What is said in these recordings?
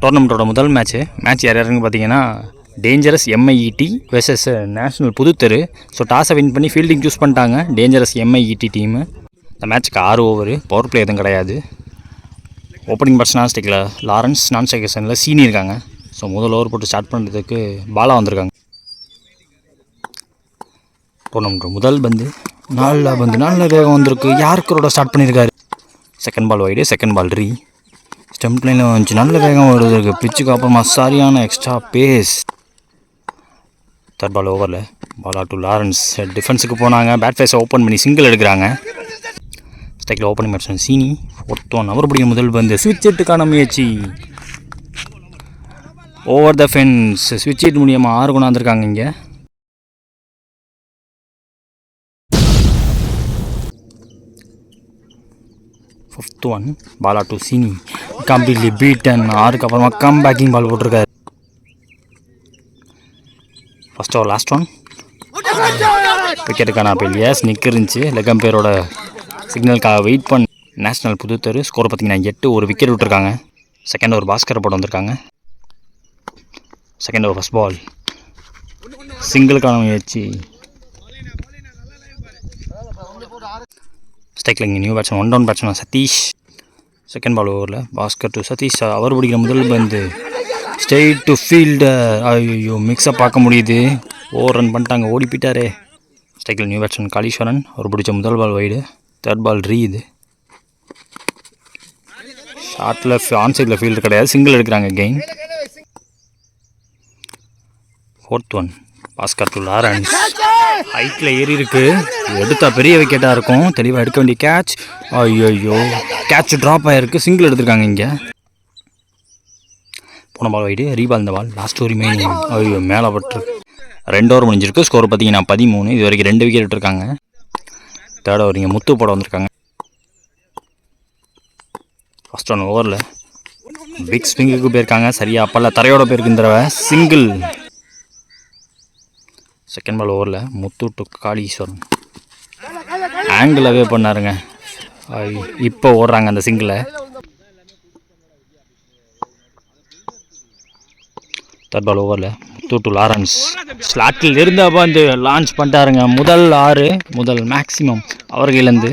டோர்னமெண்ட்டோட முதல் மேட்ச் யார் யாருன்னு பார்த்தீங்கன்னா dangerous MIET versus national Pudhutheru. So டாஸை வின் பண்ணி ஃபீல்டிங் சூஸ் பண்ணிட்டாங்க டேஞ்சரஸ் எம்ஐஇடி டீமு. இந்த மேட்ச்சுக்கு 6 ஓவர், பவர் பிளே எதுவும் கிடையாது. ஓப்பனிங் பேட்ஸ் நான் ஸ்டிக்கில் லாரன்ஸ், நான் ஸ்ட்ரைக்கர்ஸனில் சீனி இருக்காங்க. ஸோ முதல் ஓவர் போட்டு ஸ்டார்ட் பண்ணுறதுக்கு பாலா வந்திருக்காங்க. டோர்னமெண்ட் முதல் பந்து நல்ல வேகம் வந்திருக்கு. யாருக்கரோட ஸ்டார்ட் பண்ணியிருக்காரு. Second ball wide, second ball ரீ. ஸ்டெம்ப் லைனில் வந்துச்சு, நல்ல வேகம் வருது. பிச்சுக்கு அப்புறமா சரியான எக்ஸ்ட்ரா பேஸ். தேர்ட் பால் ஓவரில் பாலா டு லாரன்ஸ். டிஃபென்ஸுக்கு போனாங்க, பேட் ஃபேஸை ஓப்பன் பண்ணி சிங்கிள் எடுக்கிறாங்க. ஸ்ட்ரைக்கில் ஓப்பனிங் பேட்ஸ்மேன் சீனி. 4th one அவர் பிடிக்கும் முதல் பந்து. ஸ்விட்ச் ஹிட்டுக்கான முயற்சி. Over the fence. ஸ்விட்ச் ஹிட் மூலியமாக 6 கொண்டாந்துருக்காங்க. இங்கே 5th one Bala to Seeni. Completely beaten. 6க்கு அப்புறமா கம் பேக்கிங் பால் போட்டிருக்காரு. First over last one. விக்கெட்டுக்கான அப்பீல். எஸ் நிக் இருந்துச்சு. லெக் அம்பையரோட சிக்னலுக்காக வெயிட் பண்ணி நேஷ்னல் புதுத்தெரு. ஸ்கோர் பார்த்தீங்கன்னா 8, ஒரு விக்கெட் விட்டுருக்காங்க. செகண்ட் ஓவர் பாஸ்கர் போட்டு வந்திருக்காங்க. செகண்ட் ஓவர் ஃபர்ஸ்ட் பால் சிங்கிளுக்கான முயற்சி. ஸ்ட்ரைக்கில் இங்கே new batsman 1 down batsman Satish. Second ball ஓவரில் பாஸ்கர் டு சதீஷ். அவர் பிடிக்கிற முதல் பந்து ஸ்ட்ரெயிட் டு ஃபீல்டர். ஐயோ மிக்ஸை பார்க்க முடியுது. ஓவர் ரன் பண்ணிட்டாங்க, ஓடி போயிட்டாரே. ஸ்ட்ரைக்கில் நியூ பேட்ஸ்மேன் காளீஸ்வரன். அவர் பிடிச்ச முதல் பால் வைடு. தேர்ட் பால் ரீ. இது ஷார்ட்டில் ஆன் சைடில் ஃபீல்டு கிடையாது, சிங்கிள் எடுக்கிறாங்க gain. 4th one Bhaskar to Lawrence. ஹைட்டில் ஏறி இருக்கு, எடுத்தா பெரிய விக்கெட்டாக இருக்கும். தெளிவாக எடுக்க வேண்டிய கேட்ச். ஐயோ கேட்ச் ட்ராப் ஆகிருக்கு, சிங்கிள் எடுத்திருக்காங்க. இங்கே போன பால் வைடு, ரீபால். இந்த பால் லாஸ்ட் ஒரு ரிமைனிங். ஐயோ மேலே பட்டுருக்கு. 2 ஓவர் முடிஞ்சிருக்கு. ஸ்கோர் பார்த்தீங்கன்னா 13. இது வரைக்கும் 2 விக்கெட் விட்டுருக்காங்க. தேர்ட் ஓவர் இங்கே முத்து போட வந்திருக்காங்க. ஃபர்ஸ்ட் ஒன் ஓவரில் பிக் ஸ்விங்குக்கு போயிருக்காங்க. சரியா அப்பல்ல தரையோட போயிருக்கு இந்த தடவை, சிங்கிள். செகண்ட் பால் ஓவரில் முத்து டு காளீஸ்வரன். ஆங்கிளாகவே பண்ணாருங்க. இப்போ ஓடுறாங்க அந்த சிங்கிளை. தேர்ட் பால் ஓவரில் முத்து டு லாரன்ஸ். ஸ்லாட்டில் இருந்தப்போ வந்து லான்ச் பண்ணிட்டாருங்க. முதல் 6, முதல் மேக்ஸிமம் அவர் கையிலேருந்து.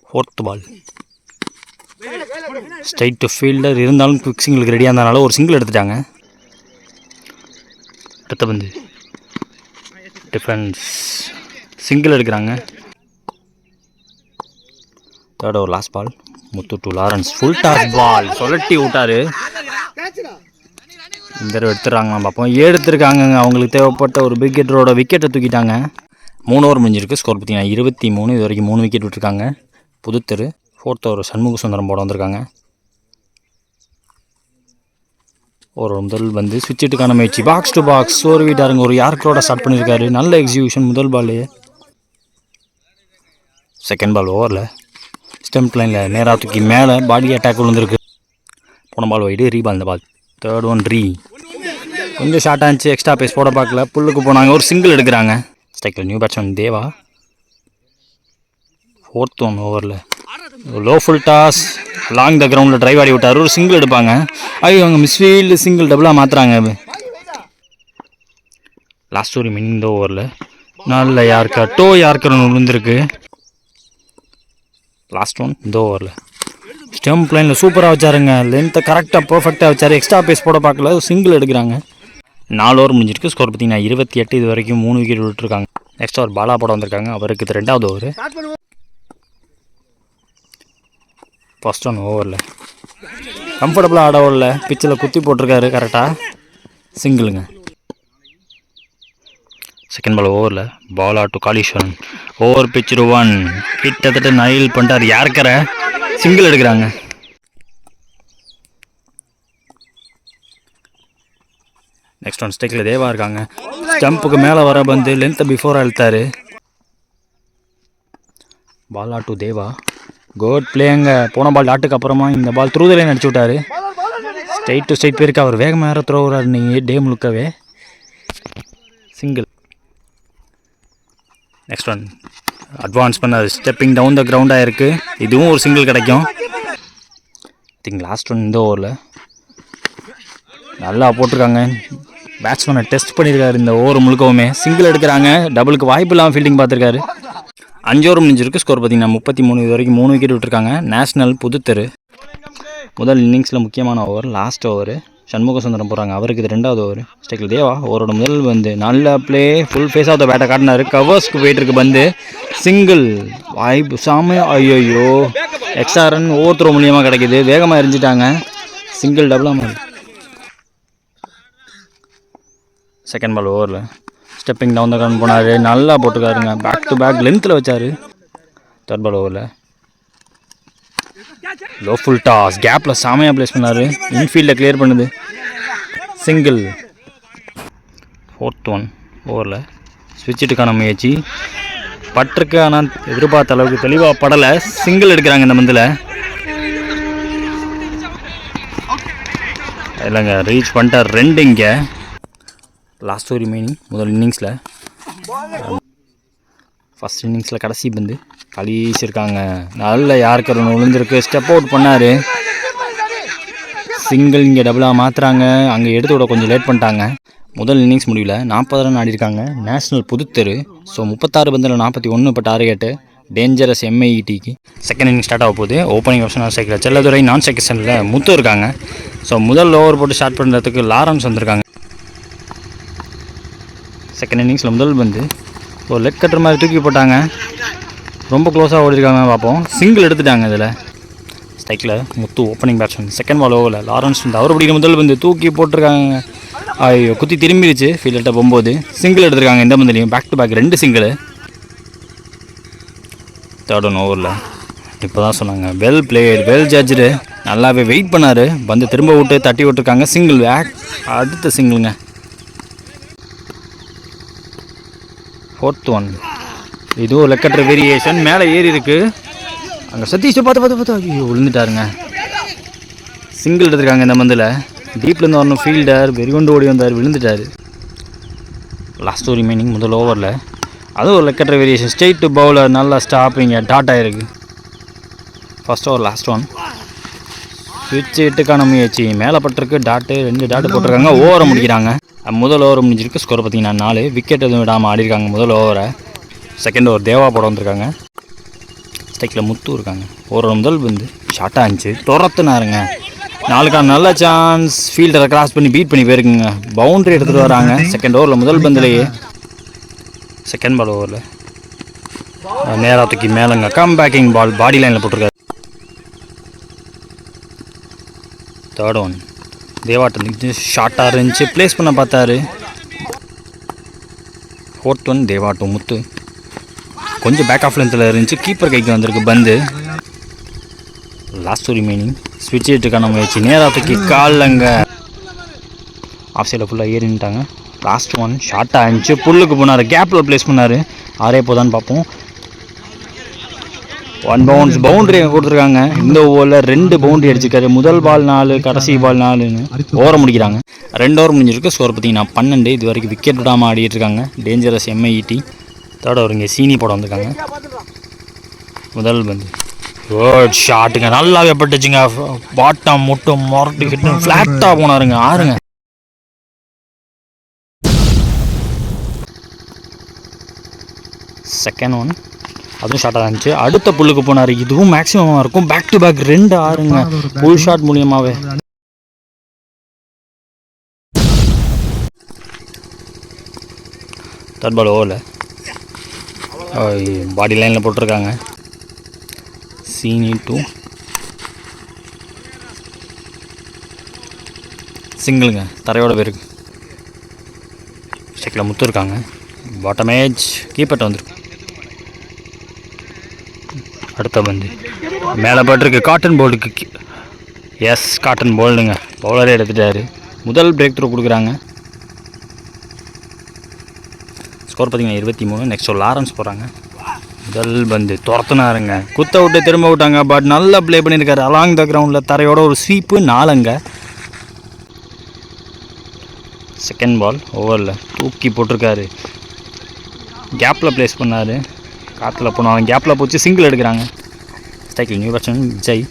Fourth ball straight to fielder. இருந்தாலும் குவிக் சிங்கிளுக்கு ரெடியாக இருந்தனால ஒரு சிங்கிள் எடுத்துட்டாங்க. அடுத்த பந்து டிஃபென்ஸ், சிங்கிள் எடுக்கிறாங்க. Third over last ball Muthu to Lawrence. Full toss ball சொல்லட்டி விட்டாரு. இந்த தடவை எடுத்துடுறாங்க பார்ப்போம். எடுத்துருக்காங்க. அவங்களுக்கு தேவைப்பட்ட ஒரு விக்கெட்டோட விக்கெட்டை தூக்கிட்டாங்க. 3 ஓவர் முடிஞ்சிருக்கு. ஸ்கோர் பார்த்தீங்கன்னா 23. இது வரைக்கும் 3 விக்கெட் விட்டுருக்காங்க புதுத்தெரு. 4th ஓவர் சண்முக சுந்தரம் போட வந்திருக்காங்க. ஒரு முதல் வந்து ஸ்விட்ச் ஹிட்டுக்கான முயற்சி. பாக்ஸ் டு பாக்ஸ் ஒரு வீட்டாருங்க. ஒரு யார்க்கரோட ஸ்டார்ட் பண்ணியிருக்காரு. நல்ல எக்ஸிக்யூஷன் முதல் பால். செகண்ட் பால் ஓவரில் ஸ்டெம்ப் லைனில் நேராக தூக்கி மேலே பாடி அட்டாக் விழுந்திருக்கு. போன பால் வைடு, ரீபால். இந்த பால் தேர்ட் ஒன் ரீ. கொஞ்சம் ஷார்ட் ஆச்சு, எக்ஸ்ட்ரா பேஸ் போட பார்க்கல, புல்லுக்கு போனாங்க, ஒரு சிங்கிள் எடுக்கிறாங்க. ஸ்ட்ரைக்கில் நியூ பேட்ஸ்மேன் தேவா. 4th one ஓவரில் லோ ஃபுல் டாஸ் லாங் த கிரவுண்டில் ட்ரைவ் ஆடி விட்டார், ஒரு சிங்கிள் எடுப்பாங்க. ஐயோ அவங்க மிஸ்ஃபீல்டு சிங்கிள் டபுளாக மாற்றுறாங்க. லாஸ்ட் ஒரு மின் இந்த ஓவரில் நல்ல யார்க்கர் விழுந்திருக்கு. லாஸ்ட் ஒன் இந்த ஓவரில் ஸ்டெம்ப் லைனில் சூப்பராக வச்சாருங்க. லென்த்தை கரெக்டாக பர்ஃபெக்டாக வச்சார். எக்ஸ்ட்ரா பேஸ் போட பார்க்கல, சிங்கிள் எடுக்கிறாங்க. 4 ஓவர் முடிஞ்சிருக்கு. ஸ்கோர் பார்த்தீங்கன்னா 28. இது வரைக்கும் 3 விக்கெட் விட்டுருக்காங்க. நெக்ஸ்ட் ஓவர் பாலா போட வந்திருக்காங்க. அவருக்கு இது 2வது ஓவர். ஃபர்ஸ்ட் ஒன் ஓவரில் கம்ஃபர்டபுளாக ஆட ஓடல, பிச்சில் குத்தி போட்டிருக்காரு கரெக்டாக, சிங்கிளுங்க. செகண்ட் பால் ஓவரில் Bala to Kaleeswaran. Over pitch 1 கிட்டத்தட்ட நயில் பண்ணிட்டார். யாருக்கிற சிங்கிள் எடுக்கிறாங்க. நெக்ஸ்ட் ஒன் ஸ்ட்ரைக்கில் தேவா இருக்காங்க. ஸ்டம்புக்கு மேலே வர பந்து லென்த்தை பிஃபோராக இழுத்தாரு. பாலா டு தேவா. குட் பிளேங்க. போன பால் டாட்டுக்கு அப்புறமா இந்த பால் த்ரூ த லைன் அடிச்சு விட்டாரு. ஸ்ட்ரைட் டு ஸ்ட்ரைட் போயிருக்கு. அவர் வேகமாக த்ரோ வர்றாரு. நீங்கள் டே முழுக்கவே சிங்கிள். நெக்ஸ்ட் ஒன் அட்வான்ஸ் பண்ணார், ஸ்டெப்பிங் டவுன் த கிரவுண்டாக இருக்குது. இதுவும் ஒரு சிங்கிள் கிடைக்கும். திங்க் லாஸ்ட் ஒன் இந்த ஓவரில் நல்லா போட்டிருக்காங்க. பேட்ஸ்மேனை டெஸ்ட் பண்ணியிருக்காரு இந்த ஓவர் முழுக்கவுமே. சிங்கிள் எடுக்கிறாங்க, டபுளுக்கு வாய்ப்பு இல்லாமல் ஃபீல்டிங் பார்த்துருக்காரு. 5 ஓவர் முடிஞ்சிருக்கு. ஸ்கோர் பார்த்தீங்கன்னா 33. இது வரைக்கும் 3 விக்கெட் விட்டுருக்காங்க. நேஷனல் புதுத்தெரு. முதல் இன்னிங்ஸில் முக்கியமான over, last over. Shanmuga Sundaram போகிறாங்க, அவருக்கு இது 2வது ஓவர். ஸ்டேக்கில் தேவா ஓவரோட முதல் பந்து நல்ல play, full face of the பேட்டை காட்டினார். கவர்ஸ்க்கு போயிட்டுருக்கு பந்து, சிங்கிள் வாய்ப்பு சாமி. ஐயோ, எக்ஸ்ட்ரா ரன் ஓவர் த்ரோ மூலியமாக கிடைக்கிது. வேகமாக எரிஞ்சிட்டாங்க. சிங்கிள் டபுளாக மாறி. செகண்ட் பால் ஓவரில் ஸ்டெப்பிங் டவுன் த கிரவுண்ட் போனார், நல்லா போட்டுருக்காருங்க. பேக் டு பேக் லென்த்தில் வச்சார். தேர்ட் பால் ஓவரில் லோ ஃபுல் டாஸ், கேப்பில் சாமையாக ப்ளேஸ் பண்ணார். இன்ஃபீல்டில் கிளியர் பண்ணுது, சிங்கிள். ஃபோர்த் ஒன் ஓவரில் ஸ்விட்சிட்டுக்கான முயற்சி பட்டிருக்கு, ஆனால் எதிர்பார்த்த அளவுக்கு தெளிவாக படலை. சிங்கிள் எடுக்கிறாங்க இந்த மந்தில். இல்லைங்க, ரீச் பண்ணிட்டார் 2 இங்கே. லாஸ்ட் ஓவர் ரிமைனிங் முதல் இன்னிங்ஸில். ஃபஸ்ட் இன்னிங்ஸில் கடைசி பந்து கழிச்சிருக்காங்க. நல்ல யாருக்கு ரன் விழுந்திருக்கு. ஸ்டெப் அவுட் பண்ணார், சிங்கிள். இங்கே டபுளாக மாற்றுறாங்க. அங்கே எடுத்து விட கொஞ்சம் லேட் பண்ணிட்டாங்க. முதல் இன்னிங்ஸ் முடிவில் 40 ரன் ஆடிருக்காங்க. நேஷனல் புதுத்தெரு. ஸோ 36 பந்தில் 41 இப்போ டார்கெட்டு. டேஞ்சரஸ் எம்ஐஇடிக்கு. செகண்ட் இன்னிங் ஸ்டார்ட் ஆக போகுது. ஓப்பனிங் ஆப்ஷன் ஸ்ட்ரைக்கில் செல்லதுரை, நான் செகஷனில் முத்து இருக்காங்க. ஸோ முதல் ஓவர் போட்டு ஸ்டார்ட் பண்ணுறதுக்கு லாரன்ஸ் வந்திருக்காங்க. செகண்ட் இன்னிங்ஸில் முதல் பந்து ஒரு லெக் கட்டுற மாதிரி தூக்கி போட்டாங்க. ரொம்ப க்ளோஸாக ஓடிருக்காங்க, பார்ப்போம். சிங்கிள் எடுத்துட்டாங்க. இதில் ஸ்ட்ரைக்கில் முத்து ஓப்பனிங் பேட்ஸ்மேன். செகண்ட் பால் ஓவரில் லாரன்ஸ் வந்து அவர் பிடிக்கிற முதல் பந்து தூக்கி போட்டிருக்காங்க. ஐயோ, குத்தி திரும்பிடுச்சு. ஃபீல்டர்கிட்ட போகும்போது சிங்கிள் எடுத்திருக்காங்க. இந்த பந்துலையும் back to back 2 single. Third one ஓவரில் இப்போ தான் சொன்னாங்க, வெல் பிளேயர், வெல் ஜட்ஜு. நல்லாவே வெயிட் பண்ணார். பந்து திரும்ப விட்டு தட்டி விட்டுருக்காங்க. சிங்கிள், அடுத்த சிங்கிளுங்க. ஃபோர்த் ஒன் இதுவும் லெக்கட்ற வேரியேஷன், மேலே ஏறி இருக்கு. அங்கே சதீஷ் பார்த்து ஐயோ விழுந்துட்டாருங்க. சிங்கிள் எடுத்துருக்காங்க இந்த மந்தில். டீப்லேருந்து வரணும் ஃபீல்டர், வெறிகொண்டு ஓடி வந்தார், விழுந்துட்டார். லாஸ்ட் ஓவர் ரிமைனிங் முதல் ஓவரில் அதுவும் ஒரு லெக்கட்ற வேரியேஷன், ஸ்ட்ரெயிட் டு பவுலர், நல்லா ஸ்டாப்பிங்க, டாட் ஆகிருக்கு. ஃபர்ஸ்ட் ஓவர் லாஸ்ட் ஒன் ஸ்விட்ச் 8க்கான முயற்சி, மேலே பட்டிருக்கு, டாட்டு 2 டாட்டு போட்டிருக்காங்க. ஓவரை முடிக்கிறாங்க. முதல் ஓவர் முடிஞ்சிருக்கு. ஸ்கோர் பார்த்தீங்கன்னா 4. விக்கெட் எதுவும் விடாமல் ஆடிருக்காங்க முதல் ஓவரை. செகண்ட் ஓவர் தேவா போட வந்திருக்காங்க. ஸ்ட்ரைக்கில் முத்து இருக்காங்க. ஓவரோட முதல் பந்து ஷார்ட்டாக இருந்துச்சு, துரத்துனாருங்க. 4க்கான நல்ல சான்ஸ், ஃபீல்டரை கிராஸ் பண்ணி பீட் பண்ணி போயிருக்குங்க. பவுண்ட்ரி எடுத்துகிட்டு வராங்க செகண்ட் ஓவரில் முதல் பந்துலேயே. செகண்ட் பால் ஓவரில் நேராக தூக்கி மேலேங்க, கம் பேக்கிங் பால் பாடி லைனில் போட்டிருக்காரு. தேர்ட் ஒன் தேவாட்ட ஷார்ட்டாக இருந்துச்சு, ப்ளேஸ் பண்ண பார்த்தாரு. ஃபோர்த் ஒன் தேவாட்டு முத்து கொஞ்சம் பேக் ஆஃப் லென்த்தில் இருந்துச்சு, கீப்பர் கைக்கு வந்திருக்கு பந்து. லாஸ்ட் ரிமைனிங் ஸ்விட்ச் ஹிட்டுக்கான முயற்சி, நேராக தூக்கி கால்லங்க, ஆஃப் சைடில் ஃபுல்லாக ஏறிட்டாங்க. லாஸ்ட் ஒன் ஷார்ட்டாக இருந்துச்சு, புல்லுக்கு போனார், கேப்பில் ப்ளேஸ் பண்ணார். ஆரே போதான்னு பார்ப்போம். 1 பவுன்ஸ் பவுண்ட்ரி கொடுத்துருக்காங்க. இந்த ஓவரில் 2 பவுண்ட்ரி அடிச்சிருக்காரு. முதல் பால் 4, கடைசி பால் 4ன்னு ஓவரை முடிக்கிறாங்க. 2 ஓவர் முடிஞ்சிருக்கு. ஸ்கோர் பார்த்தீங்கன்னா 12. இது வரைக்கும் விக்கெட் விடாமல் ஆடிட்டு இருக்காங்க. Dangerous MIET. தேர்ட் ஓவர் இங்கே சீனி போட வந்திருக்காங்க. முதல் பந்து குட் ஷாட்டுங்க, நல்லாவே பட்டுச்சுங்க. பாட்டம் முட்டும் மொரட்டு கிட்ட ஃப்ளாட்டாக போனாருங்க. ஆறுங்க. செகண்ட் ஒன் அதுவும் ஷார்ட்டாக இருந்துச்சு, அடுத்த புல்லுக்கு போனார். இதுவும் மேக்ஸிமமாக இருக்கும். பேக் டு பேக் 2 ஆறுங்க ஃபுல் ஷாட் மூலியமாகவே. தேர்ட் பால் ஓவரில் பாடி லைனில் போட்டிருக்காங்க. சீனி 2 சிங்கிளுங்க, தரையோட பேருக்கு. ஸ்டெக்கில் முத்து இருக்காங்க. பாட்டம் ஏஜ் கீப்பர்ட்ட வந்துருக்கு. அடுத்த பந்து மேலே பட்டிருக்கு, காட்டன் போல்டுக்கு. எஸ், காட்டன் போல்டுங்க, பவுலரே எடுத்துட்டாரு. முதல் பிரேக் த்ரூ கொடுக்குறாங்க. ஸ்கோர் பார்த்தீங்கன்னா 23. நெக்ஸ்ட் ஒரு லாரன்ஸ் போகிறாங்க. முதல் பந்து துரத்துனாருங்க, குத்த விட்டு திரும்ப விட்டாங்க. பட் நல்லா ப்ளே பண்ணியிருக்காரு அலாங் த கிரவுண்டில். தரையோட ஒரு ஸ்வீப்பு 4ங்க. செகண்ட் பால் ஓவரில் தூக்கி போட்டிருக்காரு, கேப்பில் ப்ளேஸ் பண்ணார். காற்றுல போனோம், அவன் கேப்பில் போச்சு சிங்கிள் எடுக்கிறாங்க. ஸ்ட்ரைக்கில் new batsman Vijay.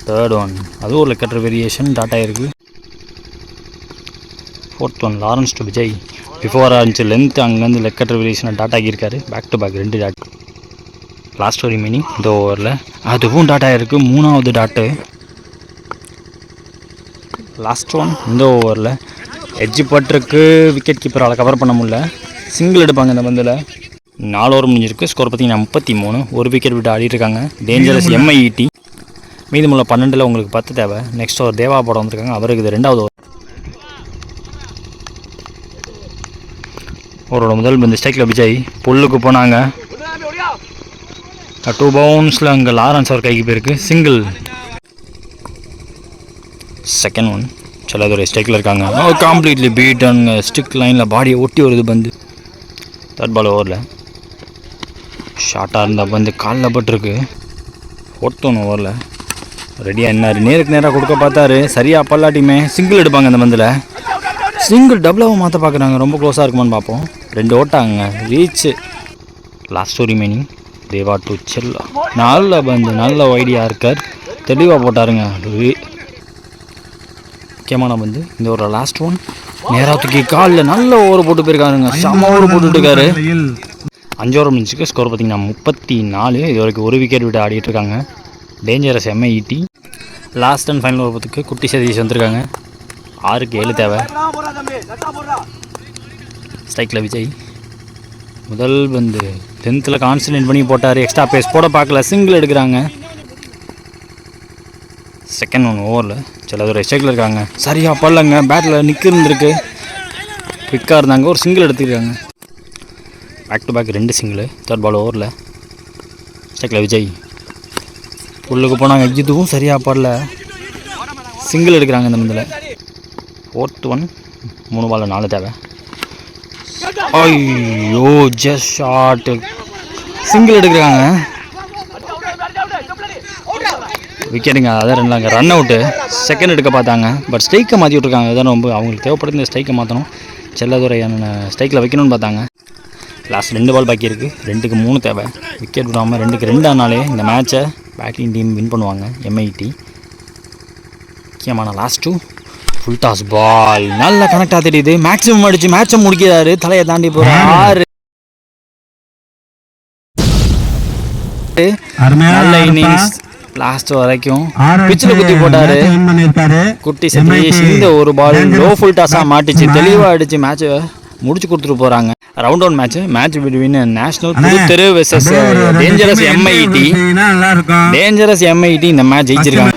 Third one, அதுவும் ஒரு லெக்கெட்டர் வேரியேஷன் டாட் ஆகிருக்கு. Fourth one Lawrence to Vijay. பிஃபோராக இருந்துச்சு லென்த், அங்கேருந்து லெக்கெட்டர் வேரியேஷனை டாட் ஆகியிருக்காரு. Back to back 2 dot. Last ஒரு மீனிங் இந்த ஓவரில் அதுவும் டாட் ஆகிருக்கு, 3வது டாட்டு. லாஸ்ட் ஒன் இந்த ஓவரில் எட்ஜ் பட்டிருக்கு, விக்கெட் கீப்பரால் கவர் பண்ண முடியல, சிங்கிள் எடுப்பாங்க இந்த பந்தில். 4 ஓவர் முடிஞ்சிருக்கு. ஸ்கோர் பார்த்தீங்கன்னா 33. ஒரு விக்கெட் விட்டு ஆடிட்டுருக்காங்க. Dangerous MIET. மீதமுள்ள 12ல் உங்களுக்கு 10 தேவை. நெக்ஸ்ட் ஓவர் தேவா போட வந்திருக்காங்க, அவருக்கு இது 2வது ஓவர். அவரோட முதல் பந்து ஸ்ட்ரைக்கில் விஜய். புல்லுக்கு போனாங்க, 2 பவுன்ஸில் அங்கே லாரன்ஸ் அவர் கைக்கு போயிருக்கு, சிங்கிள். செகண்ட் ஒன் செல்லாதுரை ஸ்ட்ரைக்கில் இருக்காங்க, கம்ப்ளீட்லி பீட்டனுங்க. ஸ்டிக் லைனில் பாடியை ஒட்டி வருது பந்து. தேர்ட் பால் ஓவரில் ஷார்ட்டாக இருந்த பந்து காலில் பட்டிருக்கு. ஃபோர்த் ஒன் ஓவரில் ரெடியாக என்னார், நேருக்கு நேராக கொடுக்க பார்த்தாரு, சரியாக பல்லாட்டியுமே சிங்கிள் எடுப்பாங்க அந்த பந்தில். சிங்கிள் டபுளாகவும் மாற்ற பார்க்குறாங்க, ரொம்ப க்ளோஸாக இருக்குமான்னு பார்ப்போம். 2 ஓட்டாங்க, ரீச்சு. லாஸ்ட் ஒரு ரிமைனிங் தேவா டு செல்லா. நல்ல பந்து, நல்ல வைடியாக இருக்கார், தெளிவாக போட்டாருங்க. முக்கியமான பந்து இந்த ஒரு லாஸ்ட் ஒன். நேராக தூக்கி காலில் நல்ல ஓவர் போட்டு போயிருக்காருங்க, செம்ம ஓவர் போட்டுருக்காரு. 5 ஓவர் முடிஞ்சுக்கு. ஸ்கோர் பார்த்தீங்கன்னா 34. இது வரைக்கும் ஒரு விக்கெட் விட்டு ஆடிட்டு இருக்காங்க. Dangerous MIET. Last and final over பத்துக்கு குட்டி சதீஷ் வந்திருக்காங்க. 6க்கு 7 தேவை. ஸ்ட்ரைக்கில் விஜய். முதல் பந்து 10th கான்சன்ட்ரேட் பண்ணி போட்டார், எக்ஸ்ட்ரா பேஸ் போட பார்க்கல, சிங்கிள் எடுக்கிறாங்க. செகண்ட் ஒன் ஓவரில் சிலதுரை ஸ்ட்ரைக்கில் இருக்காங்க, சரியாக படலங்க, பேட்டில் நிற்கிருந்துருக்கு, குவிக்காக இருந்தாங்க, ஒரு சிங்கிள் எடுத்துருக்காங்க. Back to back 2 single. Third ball ஓவரில் ஸ்ட்ரைக்கில் விஜய். புல்லுக்கு போனாங்க, இதுவும் சரியாக படல, சிங்கிள் எடுக்கிறாங்க இந்த மந்தில். ஃபோர்த் ஒன் 3 பால் 4 தேவை. ஐயோ ஜஸ்ட் ஷார்ட், சிங்கிள் எடுக்கிறாங்க. விக்கெட்டுங்க, அதான் 2 ரன் அவுட்டு. செகண்ட் எடுக்க பார்த்தாங்க, பட் ஸ்ட்ரைக்கை மாற்றி விட்ருக்காங்க. அதான் ரொம்ப அவங்களுக்கு தேவைப்படுது, இந்த ஸ்ட்ரைக்கை மாற்றணும். செல்லதுரையான ஸ்ட்ரைக்கில் வைக்கணும்னு பார்த்தாங்க. லாஸ்ட் 2 பால் பாக்கி இருக்குது, 2க்கு 3 தேவை. விக்கெட் விடாமல் 2க்கு 2 ஆனாலே இந்த மேட்சை பேட்டிங் டீம் வின் பண்ணுவாங்க. MIT. முக்கியமான லாஸ்ட் 2 ஃபுல் டாஸ் பால், நல்லா கனெக்டாக தெரியுது, மேக்ஸிமம் அடிச்சு மேட்சை முடிக்கிறாரு, தலையை தாண்டி போகிறார். 6 நல்ல இன்னிங்ஸ், லாஸ்ட் வரைக்கும் பிச்சில் குத்தி போட்டாரு குட்டி சதீஷ். இந்த ஒரு பால் லோ ஃபுல் டாஸாக மாட்டிச்சு, தெளிவாக அடிச்சு மேட்சை முடிச்சு கொடுத்துட்டு போகிறாங்க. Round one match between national Pudhutheru versus dangerous MIT. Dangerous MIT இந்த மேட்ச் ஜெயிச்சிருக்காங்க.